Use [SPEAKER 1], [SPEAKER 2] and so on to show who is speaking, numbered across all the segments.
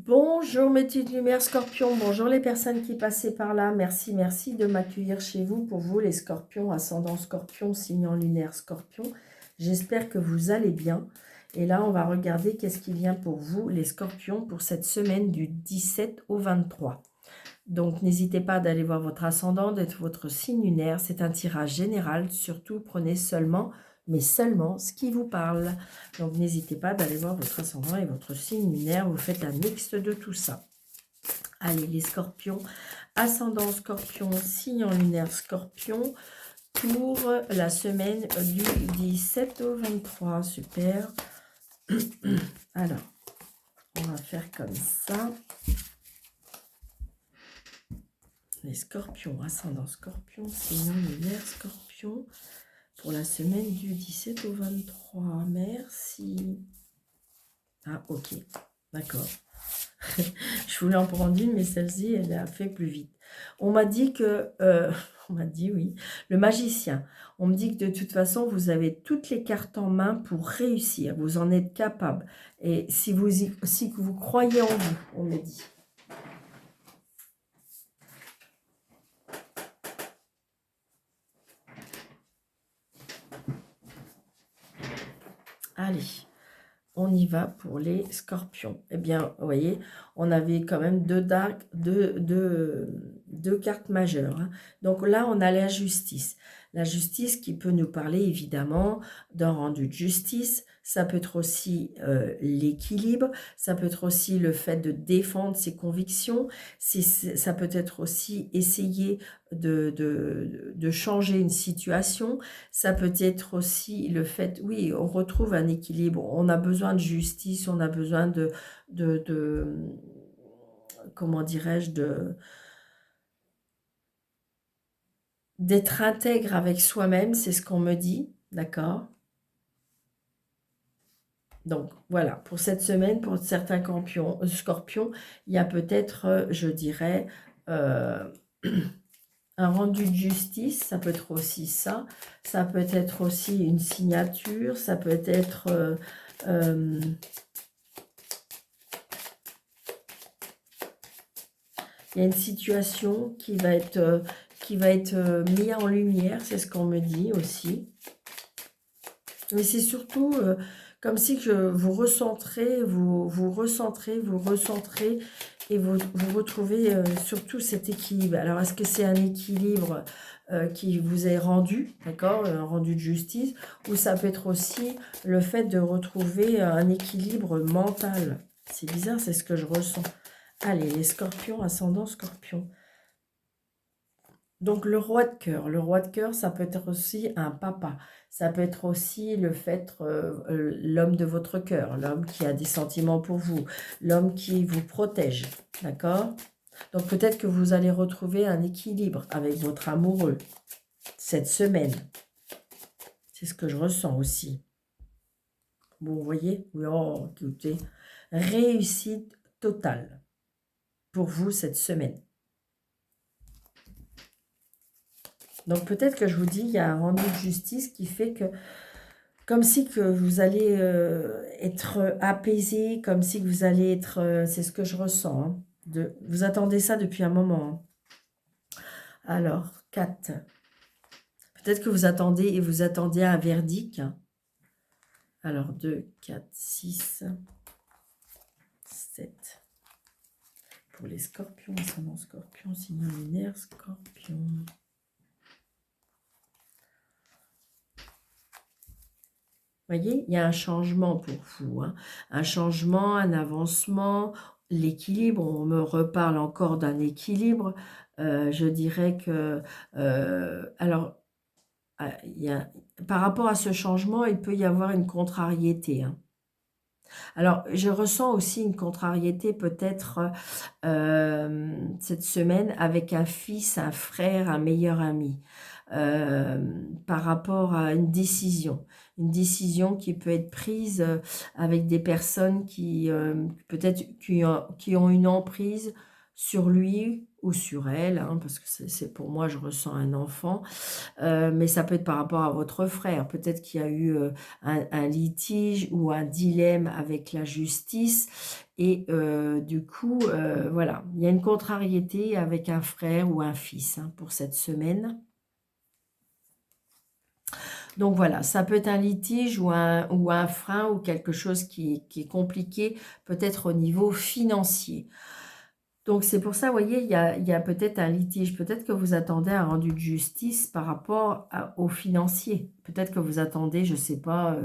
[SPEAKER 1] Bonjour mes petites lumières scorpions, bonjour les personnes qui passaient par là, merci de m'accueillir chez vous, pour vous les scorpions, ascendant scorpion, signe lunaire scorpion, j'espère que vous allez bien, et là on va regarder qu'est-ce qui vient pour vous les scorpions pour cette semaine du 17 au 23. Donc n'hésitez pas d'aller voir votre ascendant, d'être votre signe lunaire, c'est un tirage général, surtout prenez seulement ce qui vous parle. Donc n'hésitez pas d'aller voir votre ascendant et votre signe lunaire, vous faites un mix de tout ça. Allez les scorpions, ascendant scorpion, signe lunaire scorpion, pour la semaine du 17 au 23, super. Alors, on va faire comme ça. Les scorpions, ascendant scorpion, signe lunaire scorpion, pour la semaine du 17 au 23. Merci. Ah, ok. D'accord. Je voulais en prendre une, mais celle-ci, elle a fait plus vite. On m'a dit que... on m'a dit, oui. Le magicien. On me dit que de toute façon, vous avez toutes les cartes en main pour réussir. Vous en êtes capable. Et si vous croyez en vous, on me dit. Allez, on y va pour les scorpions. Eh bien, vous voyez, on avait quand même deux cartes majeures, hein. Donc là, on a la justice. La justice qui peut nous parler évidemment d'un rendu de justice. Ça peut être aussi l'équilibre. Ça peut être aussi le fait de défendre ses convictions. Ça peut être aussi essayer de changer une situation. Ça peut être aussi le fait, oui, on retrouve un équilibre. On a besoin de justice, on a besoin comment dirais-je, d'être intègre avec soi-même, c'est ce qu'on me dit, d'accord? Donc voilà, pour cette semaine, pour certains scorpions, il y a peut-être, je dirais, un rendu de justice, ça peut être aussi ça. Ça peut être aussi une signature, ça peut être... il y a une situation qui va être mise en lumière, c'est ce qu'on me dit aussi. Mais c'est surtout comme si vous recentrez, vous recentrez, et vous retrouvez surtout cet équilibre. Alors, est-ce que c'est un équilibre qui vous est rendu, d'accord, un rendu de justice, ou ça peut être aussi le fait de retrouver un équilibre mental? C'est bizarre, c'est ce que je ressens. Allez, les scorpions, ascendant scorpion. Donc, le roi de cœur, ça peut être aussi un papa. Ça peut être aussi le fait, l'homme de votre cœur, l'homme qui a des sentiments pour vous, l'homme qui vous protège, d'accord? Donc, peut-être que vous allez retrouver un équilibre avec votre amoureux cette semaine. C'est ce que je ressens aussi. Bon, vous voyez? Oh, écoutez, réussite totale pour vous cette semaine. Donc peut-être que je vous dis, il y a un rendu de justice qui fait que, comme si que vous allez être apaisé, comme si que vous allez être, c'est ce que je ressens, hein, vous attendez ça depuis un moment, hein. Alors, 4. Peut-être que vous attendiez un verdict, hein. Alors, 2, 4, 6, 7. Pour les scorpions, ascendant scorpion, signe lunaire, scorpion. Voyez, il y a un changement pour vous, hein. Un changement, un avancement, l'équilibre, on me reparle encore d'un équilibre. Je dirais que, alors, par rapport à ce changement, il peut y avoir une contrariété, hein. Alors, je ressens aussi une contrariété peut-être cette semaine avec un fils, un frère, un meilleur ami, par rapport à une décision qui peut être prise avec des personnes qui peut-être qui ont une emprise sur lui ou sur elle, hein, parce que c'est pour moi, je ressens un enfant, mais ça peut être par rapport à votre frère. Peut-être qu'il y a eu un litige ou un dilemme avec la justice, et du coup, voilà, il y a une contrariété avec un frère ou un fils, hein, pour cette semaine. Donc voilà, ça peut être un litige ou un frein ou quelque chose qui est compliqué, peut-être au niveau financier. Donc c'est pour ça, vous voyez, il y a peut-être un litige. Peut-être que vous attendez un rendu de justice par rapport aux financiers. Peut-être que vous attendez, je ne sais pas,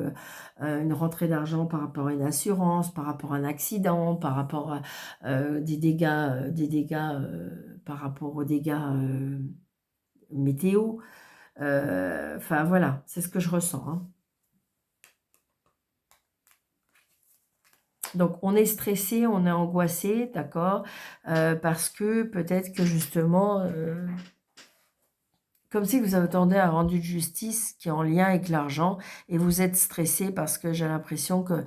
[SPEAKER 1] une rentrée d'argent par rapport à une assurance, par rapport à un accident, par rapport à des dégâts par rapport aux dégâts météo. Enfin voilà, c'est ce que je ressens, hein. Donc, on est stressé, on est angoissé, d'accord, parce que peut-être que justement, comme si vous attendez un rendu de justice qui est en lien avec l'argent et vous êtes stressé parce que j'ai l'impression que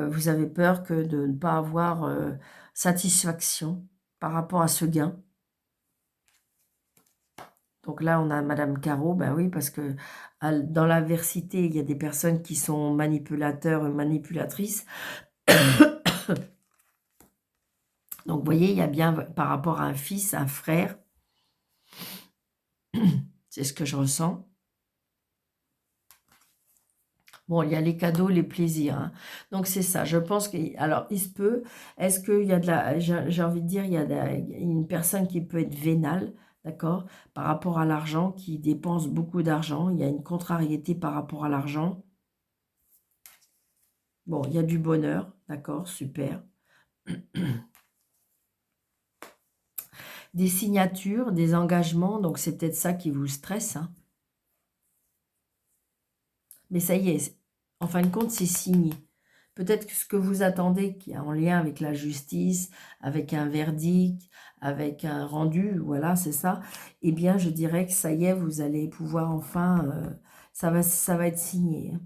[SPEAKER 1] vous avez peur que de ne pas avoir satisfaction par rapport à ce gain. Donc là, on a Madame Caro, ben oui, parce que dans l'adversité, il y a des personnes qui sont manipulateurs et manipulatrices. Donc, vous voyez, il y a bien par rapport à un fils, un frère, c'est ce que je ressens. Bon, il y a les cadeaux, les plaisirs, hein. Donc, c'est ça. Je pense que... Alors, il se peut... Est-ce qu'il y a de la... J'ai envie de dire, il y a une personne qui peut être vénale, d'accord, par rapport à l'argent, qui dépense beaucoup d'argent. Il y a une contrariété par rapport à l'argent. Bon, il y a du bonheur, d'accord, super. Des signatures, des engagements, donc c'est peut-être ça qui vous stresse, hein. Mais ça y est, en fin de compte, c'est signé. Peut-être que ce que vous attendez, qui est en lien avec la justice, avec un verdict, avec un rendu, voilà, c'est ça, eh bien, je dirais que ça y est, vous allez pouvoir enfin, ça va être signé, hein.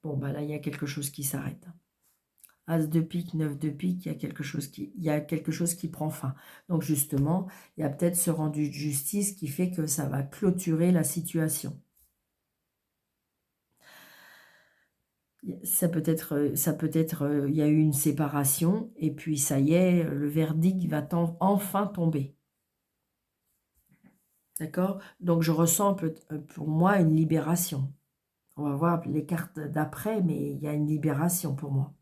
[SPEAKER 1] Bon, bah là, il y a quelque chose qui s'arrête. As de pique, 9 de pique, il y a quelque chose qui prend fin. Donc, justement, il y a peut-être ce rendu de justice qui fait que ça va clôturer la situation. Ça peut être, il y a eu une séparation, et puis ça y est, le verdict va enfin tomber. D'accord? Donc je ressens pour moi une libération. On va voir les cartes d'après, mais il y a une libération pour moi.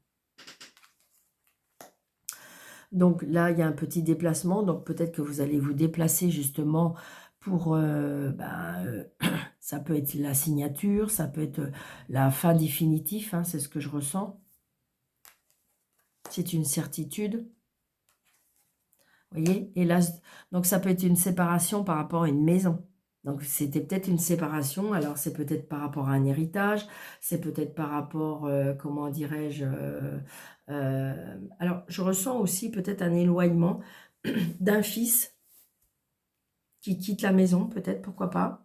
[SPEAKER 1] Donc là, il y a un petit déplacement, donc peut-être que vous allez vous déplacer justement pour... ça peut être la signature, ça peut être la fin définitive, hein, c'est ce que je ressens. C'est une certitude. Vous voyez? Et là, donc ça peut être une séparation par rapport à une maison. Donc c'était peut-être une séparation, alors c'est peut-être par rapport à un héritage, c'est peut-être par rapport, comment dirais-je, alors je ressens aussi peut-être un éloignement d'un fils qui quitte la maison, peut-être, pourquoi pas.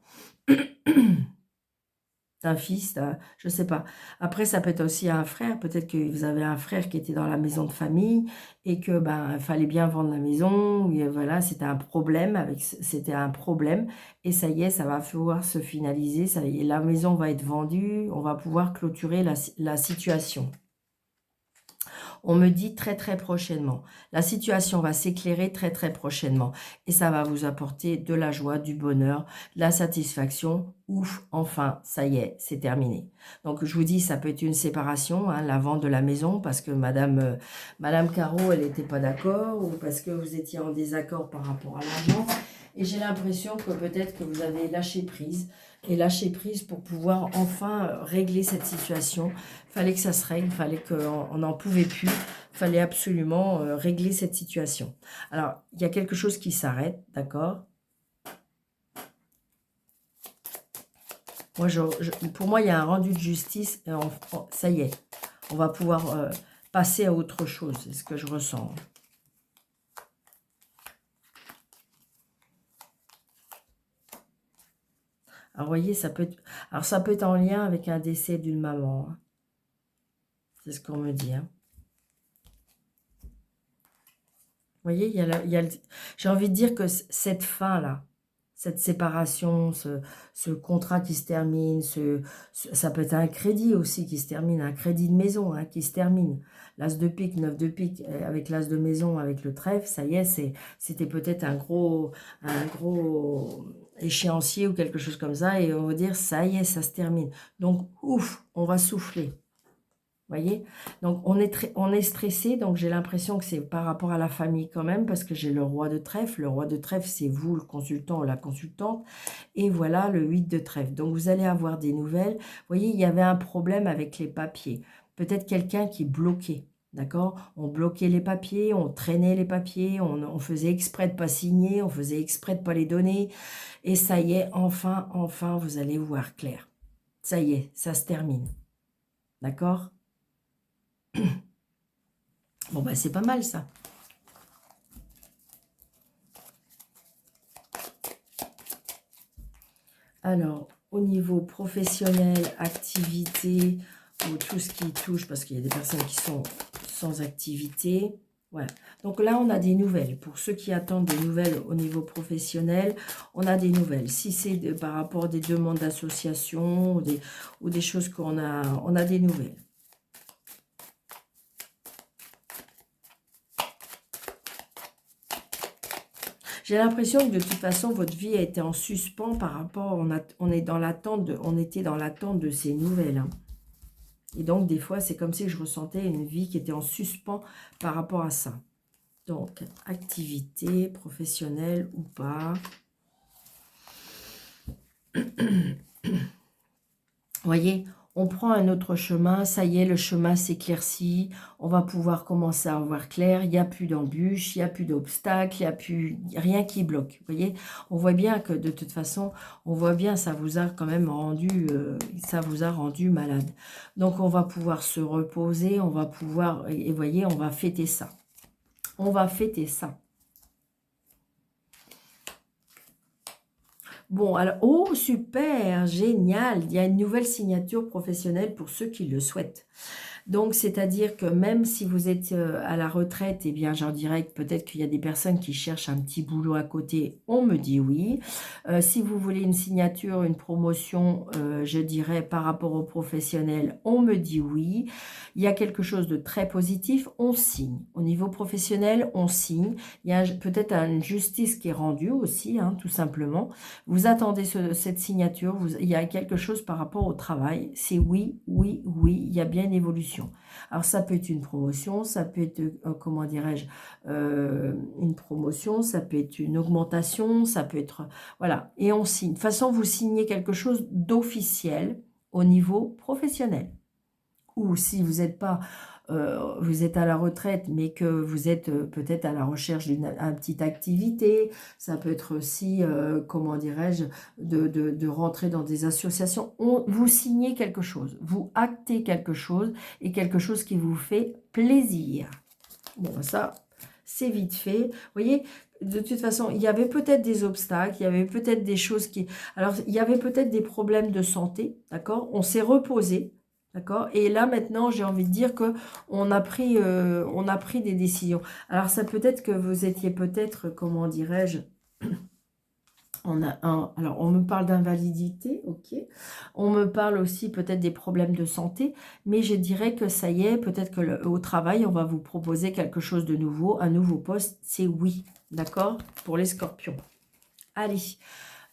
[SPEAKER 1] D'un fils, je ne sais pas. Après, ça peut être aussi un frère. Peut-être que vous avez un frère qui était dans la maison de famille et que ben il fallait bien vendre la maison. Et voilà, c'était un problème et ça y est, ça va pouvoir se finaliser. Ça y est, la maison va être vendue. On va pouvoir clôturer la situation. On me dit très très prochainement. La situation va s'éclairer très très prochainement. Et ça va vous apporter de la joie, du bonheur, de la satisfaction. Ouf, enfin, ça y est, c'est terminé. Donc je vous dis, ça peut être une séparation, hein, la vente de la maison, parce que Madame Caro, elle n'était pas d'accord, ou parce que vous étiez en désaccord par rapport à l'argent. Et j'ai l'impression que peut-être que vous avez lâché prise. Et lâcher prise pour pouvoir enfin régler cette situation. Il fallait que ça se règle, il fallait qu'on n'en pouvait plus. Il fallait absolument régler cette situation. Alors, il y a quelque chose qui s'arrête, d'accord? Moi, pour moi, il y a un rendu de justice. Et ça y est, on va pouvoir passer à autre chose. C'est ce que je ressens. Alors, vous voyez, ça peut être en lien avec un décès d'une maman, hein. C'est ce qu'on me dit, hein. voyez, j'ai envie de dire que cette fin-là, cette séparation, ce contrat qui se termine, ça peut être un crédit aussi qui se termine, un crédit de maison hein, qui se termine. L'as de pique, 9 de pique, avec l'as de maison, avec le trèfle, ça y est, c'était peut-être un gros échéancier ou quelque chose comme ça, et on va dire, ça y est, ça se termine. Donc, ouf, on va souffler. Voyez, donc on est stressé, donc j'ai l'impression que c'est par rapport à la famille quand même, parce que j'ai le roi de trèfle. Le roi de trèfle, c'est vous, le consultant ou la consultante, et voilà le 8 de trèfle. Donc vous allez avoir des nouvelles. Vous voyez, il y avait un problème avec les papiers. Peut-être quelqu'un qui bloquait, d'accord? On bloquait les papiers, on traînait les papiers, on faisait exprès de pas signer, on faisait exprès de pas les donner, et ça y est, enfin, vous allez voir clair. Ça y est, ça se termine, d'accord? Bon, bah, c'est pas mal, ça. Alors, au niveau professionnel, activité, ou tout ce qui touche, parce qu'il y a des personnes qui sont sans activité. Voilà. Donc là, on a des nouvelles. Pour ceux qui attendent des nouvelles au niveau professionnel, on a des nouvelles. Si c'est par rapport à des demandes d'association ou des choses on a des nouvelles. J'ai l'impression que de toute façon, votre vie a été en suspens par rapport, on était dans l'attente de ces nouvelles. Hein. Et donc, des fois, c'est comme si je ressentais une vie qui était en suspens par rapport à ça. Donc, activité professionnelle ou pas. Voyez, on prend un autre chemin, ça y est, le chemin s'éclaircit, on va pouvoir commencer à voir clair, il n'y a plus d'embûches, il n'y a plus d'obstacles, il n'y a plus rien qui bloque. Vous voyez, on voit bien que de toute façon, on voit bien, ça vous a quand même rendu malade. Donc, on va pouvoir se reposer, on va pouvoir, et voyez, on va fêter ça. On va fêter ça. Bon, alors, oh, super, génial. Il y a une nouvelle signature professionnelle pour ceux qui le souhaitent. Donc, c'est-à-dire que même si vous êtes à la retraite, eh bien, j'en dirais que peut-être qu'il y a des personnes qui cherchent un petit boulot à côté. On me dit oui. Si vous voulez une signature, une promotion, je dirais par rapport aux professionnels, on me dit oui. Il y a quelque chose de très positif, on signe. Au niveau professionnel, on signe. Il y a peut-être une justice qui est rendue aussi, hein, tout simplement. Vous attendez cette signature, il y a quelque chose par rapport au travail. C'est oui, oui, oui, il y a bien une évolution. Alors, ça peut être une promotion, ça peut être, comment dirais-je, une promotion, ça peut être une augmentation, ça peut être, voilà, et on signe. De toute façon, vous signez quelque chose d'officiel au niveau professionnel. Ou si vous n'êtes pas, vous êtes à la retraite, mais que vous êtes peut-être à la recherche d'une petite activité, ça peut être aussi, comment dirais-je, de rentrer dans des associations. Vous signez quelque chose, vous actez quelque chose, et quelque chose qui vous fait plaisir. Bon, ça, c'est vite fait. Vous voyez, de toute façon, il y avait peut-être des obstacles, il y avait peut-être des choses qui... Alors, il y avait peut-être des problèmes de santé, d'accord? On s'est reposé. D'accord. Et là, maintenant, j'ai envie de dire que on a pris des décisions. Alors, ça peut être que vous étiez peut-être, comment dirais-je, alors, on me parle d'invalidité, ok. On me parle aussi peut-être des problèmes de santé, mais je dirais que ça y est, peut-être que au travail, on va vous proposer quelque chose de nouveau, un nouveau poste, c'est oui, d'accord, pour les scorpions. Allez,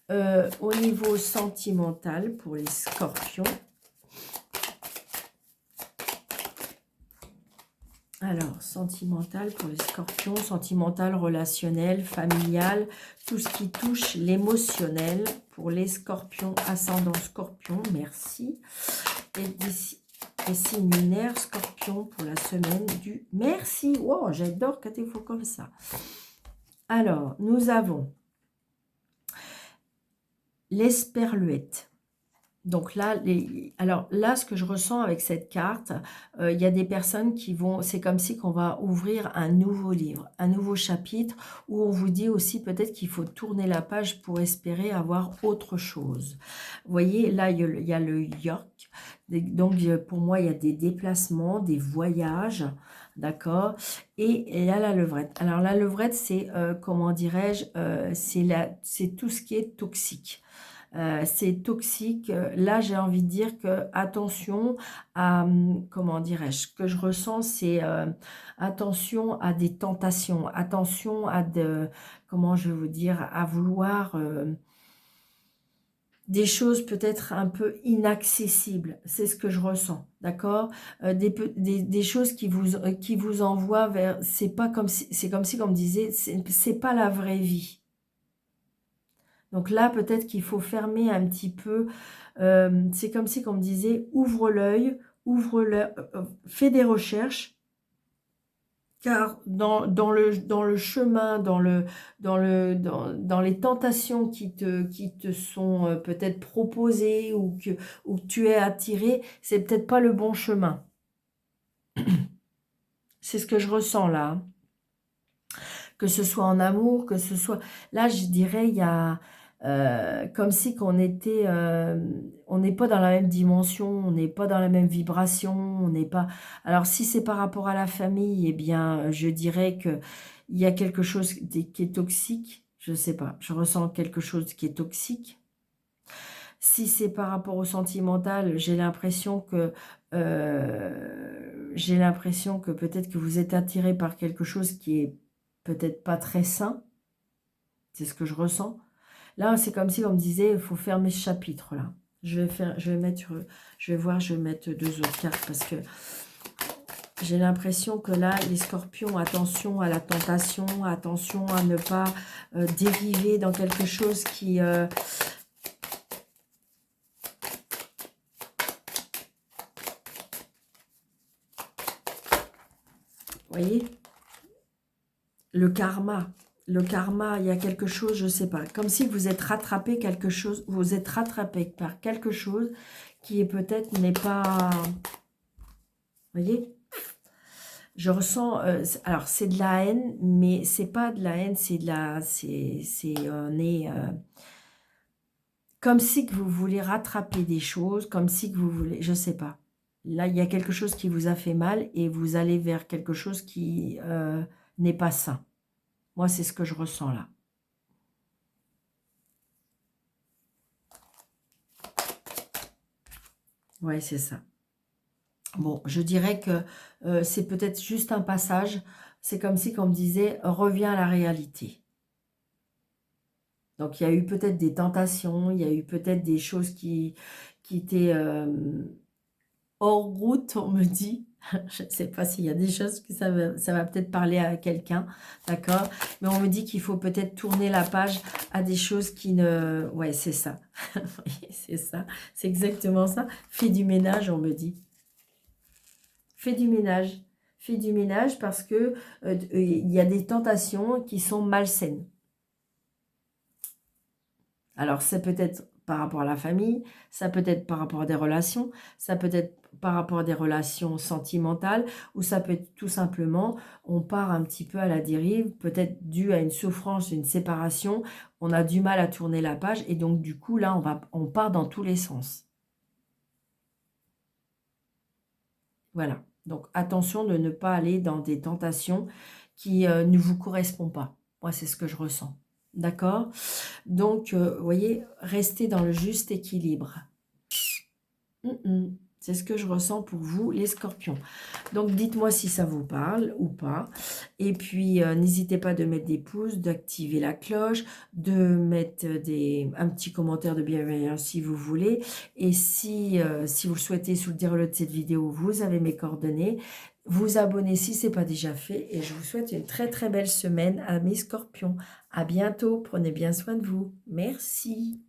[SPEAKER 1] au niveau sentimental, pour les scorpions, alors, sentimental pour les scorpions, sentimental, relationnel, familial, tout ce qui touche l'émotionnel pour les scorpions, ascendant scorpion, merci. Et signe lunaire, scorpion pour la semaine du merci. Wow, j'adore quand il faut comme ça. Alors, nous avons l'esperluette. Donc là, alors là, ce que je ressens avec cette carte, il y a des personnes qui vont, c'est comme si qu'on va ouvrir un nouveau livre, un nouveau chapitre, où on vous dit aussi peut-être qu'il faut tourner la page pour espérer avoir autre chose. Vous voyez, là, il y a le York. Donc, pour moi, il y a des déplacements, des voyages, d'accord? Et il y a la levrette. Alors, la levrette, c'est, comment dirais-je, c'est tout ce qui est toxique. C'est toxique. Là, j'ai envie de dire que attention à, comment dirais-je, ce que je ressens, c'est attention à des tentations, attention à comment je vais vous dire, à vouloir des choses peut-être un peu inaccessibles. C'est ce que je ressens, d'accord? Des choses qui vous envoient vers, c'est comme si, comme disait, c'est pas la vraie vie. Donc là, peut-être qu'il faut fermer un petit peu. C'est comme si, comme disait, ouvre l'œil, fais des recherches, car dans le chemin, dans les tentations qui te sont peut-être proposées ou que tu es attiré, c'est peut-être pas le bon chemin. C'est ce que je ressens là, hein. Que ce soit en amour, que ce soit... Là, je dirais, il y a comme si on n'est pas dans la même dimension, on n'est pas dans la même vibration, on n'est pas... Alors, si c'est par rapport à la famille, eh bien, je dirais que il y a quelque chose qui est toxique. Je sais pas, je ressens quelque chose qui est toxique. Si c'est par rapport au sentimental, j'ai l'impression que peut-être que vous êtes attiré par quelque chose qui est peut-être pas très sain. C'est ce que je ressens. Là, c'est comme si on me disait, il faut fermer ce chapitre là. Je vais mettre deux autres cartes parce que j'ai l'impression que là, les scorpions, attention à la tentation, attention à ne pas dériver dans quelque chose qui... Vous voyez? Le karma, il y a quelque chose, je ne sais pas, comme si vous êtes rattrapé quelque chose, vous êtes rattrapé par quelque chose qui est peut-être n'est pas... Vous voyez? Je ressens, alors c'est de la haine, mais c'est pas de la haine, c'est de la... on est... comme si que vous voulez rattraper des choses, comme si que vous voulez... Je ne sais pas. Là, il y a quelque chose qui vous a fait mal et vous allez vers quelque chose qui n'est pas sain. Moi, c'est ce que je ressens là. Ouais, c'est ça. Bon, je dirais que c'est peut-être juste un passage. C'est comme si, comme me disait, reviens à la réalité. Donc, il y a eu peut-être des tentations, il y a eu peut-être des choses qui étaient hors route, on me dit. Je ne sais pas s'il y a des choses que ça va peut-être parler à quelqu'un, d'accord? Mais on me dit qu'il faut peut-être tourner la page à des choses qui ne... Ouais, c'est ça. Oui, c'est ça. C'est exactement ça. Fais du ménage, on me dit. Fais du ménage. Fais du ménage parce que il y a des tentations qui sont malsaines. Alors, c'est peut-être par rapport à la famille, ça peut être par rapport à des relations, ça peut être par rapport à des relations sentimentales, ou ça peut être tout simplement, on part un petit peu à la dérive, peut-être dû à une souffrance, une séparation, on a du mal à tourner la page, et donc du coup, là, on part dans tous les sens. Voilà. Donc, attention de ne pas aller dans des tentations qui ne vous correspondent pas. Moi, c'est ce que je ressens. D'accord? Donc, vous voyez, restez dans le juste équilibre. C'est ce que je ressens pour vous, les scorpions. Donc, dites-moi si ça vous parle ou pas. Et puis, n'hésitez pas de mettre des pouces, d'activer la cloche, de mettre un petit commentaire de bienveillance si vous voulez. Et si vous le souhaitez, sous le direct de cette vidéo, vous avez mes coordonnées. Vous abonnez si ce n'est pas déjà fait. Et je vous souhaite une très très belle semaine à mes scorpions. À bientôt. Prenez bien soin de vous. Merci.